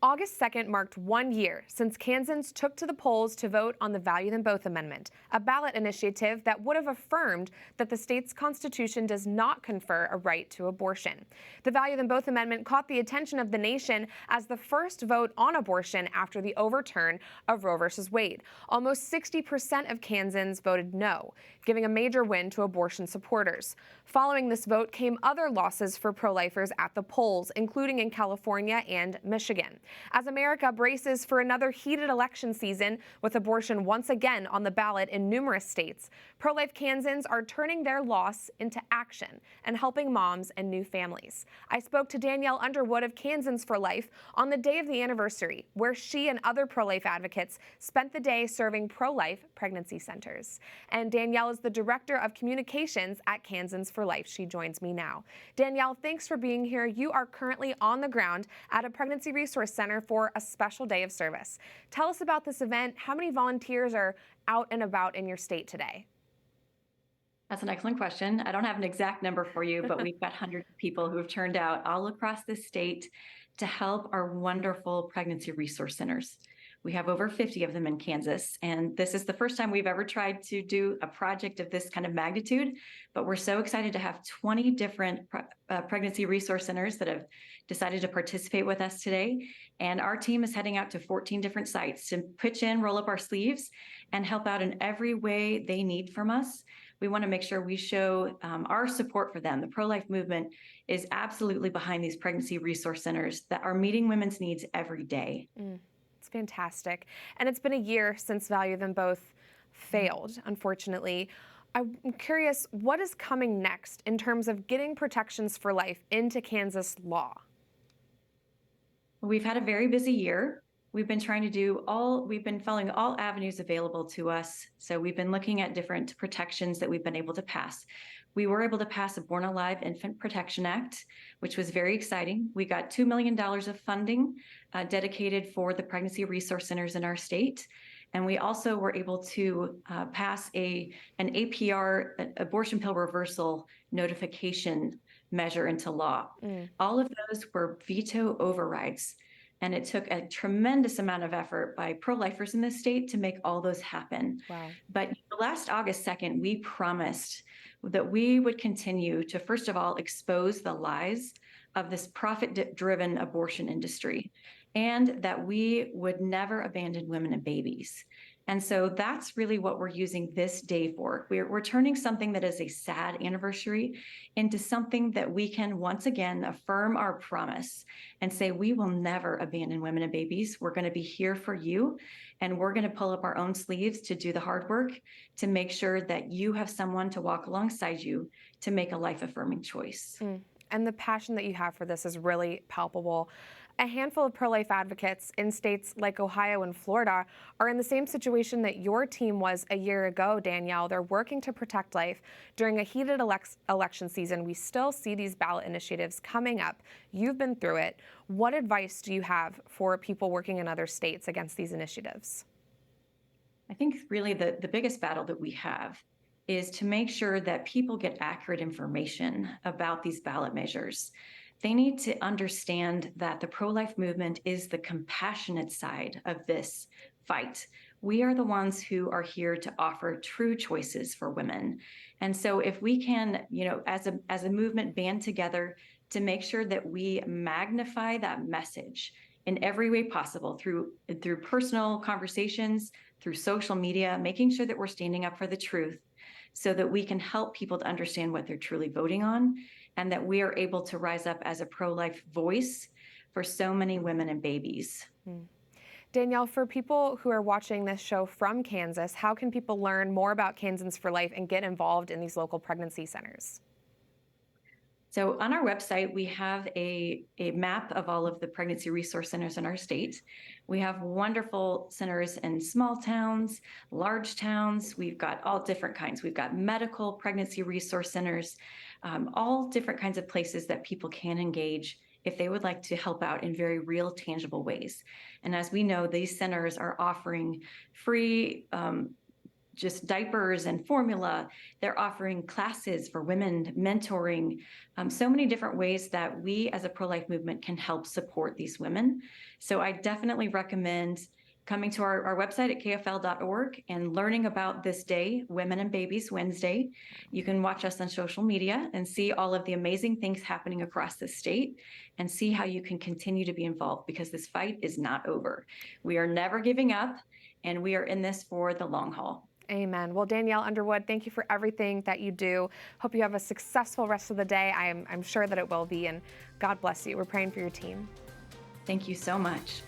August 2nd marked 1 year since Kansans took to the polls to vote on the Value Them Both Amendment, a ballot initiative that would have affirmed that the state's constitution does not confer a right to abortion. The Value Them Both Amendment caught the attention of the nation as the first vote on abortion after the overturn of Roe v. Wade. Almost 60% of Kansans voted no, giving a major win to abortion supporters. Following this vote came other losses for pro-lifers at the polls, including in California and Michigan. As America braces for another heated election season with abortion once again on the ballot in numerous states, pro-life Kansans are turning their loss into action and helping moms and new families. I spoke to Danielle Underwood of Kansans for Life on the day of the anniversary, where she and other pro-life advocates spent the day serving pro-life pregnancy centers. And Danielle is the Director of Communications at Kansans for Life. She joins me now. Danielle, thanks for being here. You are currently on the ground at a pregnancy resource center for a special day of service. Tell us about this event. How many volunteers are out and about in your state today? That's an excellent question. I don't have an exact number for you, but we've got hundreds of people who have turned out all across the state to help our wonderful pregnancy resource centers. We have over 50 of them in Kansas, and this is the first time we've ever tried to do a project of this kind of magnitude, but we're so excited to have 20 different pregnancy resource centers that have decided to participate with us today. And our team is heading out to 14 different sites to pitch in, roll up our sleeves, and help out in every way they need from us. We want to make sure we show our support for them. The pro-life movement is absolutely behind these pregnancy resource centers that are meeting women's needs every day. It's fantastic. And it's been a year since Value Them Both failed, unfortunately. I'm curious, what is coming next in terms of getting protections for life into Kansas law? We've had a very busy year. We've been following all avenues available to us. So we've been looking at different protections that we've been able to pass. We were able to pass a Born Alive Infant Protection Act, which was very exciting. We got $2 million of funding dedicated for the pregnancy resource centers in our state. And we also were able to pass an APR, abortion pill reversal notification measure into law. All of those were veto overrides. And it took a tremendous amount of effort by pro-lifers in this state to make all those happen. Wow. But last August 2nd, we promised that we would continue to, first of all, expose the lies of this profit-driven abortion industry, and that we would never abandon women and babies. And so that's really what we're using this day for. We're turning something that is a sad anniversary into something that we can once again affirm our promise and say, we will never abandon women and babies. We're going to be here for you, and we're going to pull up our own sleeves to do the hard work to make sure that you have someone to walk alongside you to make a life-affirming choice. And the passion that you have for this is really palpable. A handful of pro-life advocates in states like Ohio and Florida are in the same situation that your team was a year ago, Danielle. They're working to protect life. During a heated election season, we still see these ballot initiatives coming up. You've been through it. What advice do you have for people working in other states against these initiatives? I think really the biggest battle that we have is to make sure that people get accurate information about these ballot measures. They need to understand that the pro-life movement is the compassionate side of this fight. We are the ones who are here to offer true choices for women. And so if we can, as a movement, band together to make sure that we magnify that message in every way possible through personal conversations, through social media, making sure that we're standing up for the truth so that we can help people to understand what they're truly voting on, and that we are able to rise up as a pro-life voice for so many women and babies. Danielle, for people who are watching this show from Kansas, how can people learn more about Kansans for Life and get involved in these local pregnancy centers? So on our website, we have a map of all of the pregnancy resource centers in our state. We have wonderful centers in small towns, large towns. We've got all different kinds. We've got medical pregnancy resource centers, all different kinds of places that people can engage if they would like to help out in very real, tangible ways. And as we know, these centers are offering free just diapers and formula. They're offering classes for women, mentoring, so many different ways that we as a pro-life movement can help support these women. So I definitely recommend coming to our website at kfl.org and learning about this day, Women and Babies Wednesday. You can watch us on social media and see all of the amazing things happening across the state and see how you can continue to be involved, because this fight is not over. We are never giving up, and we are in this for the long haul. Amen. Well, Danielle Underwood, thank you for everything that you do. Hope you have a successful rest of the day. I'm sure that it will be, and God bless you. We're praying for your team. Thank you so much.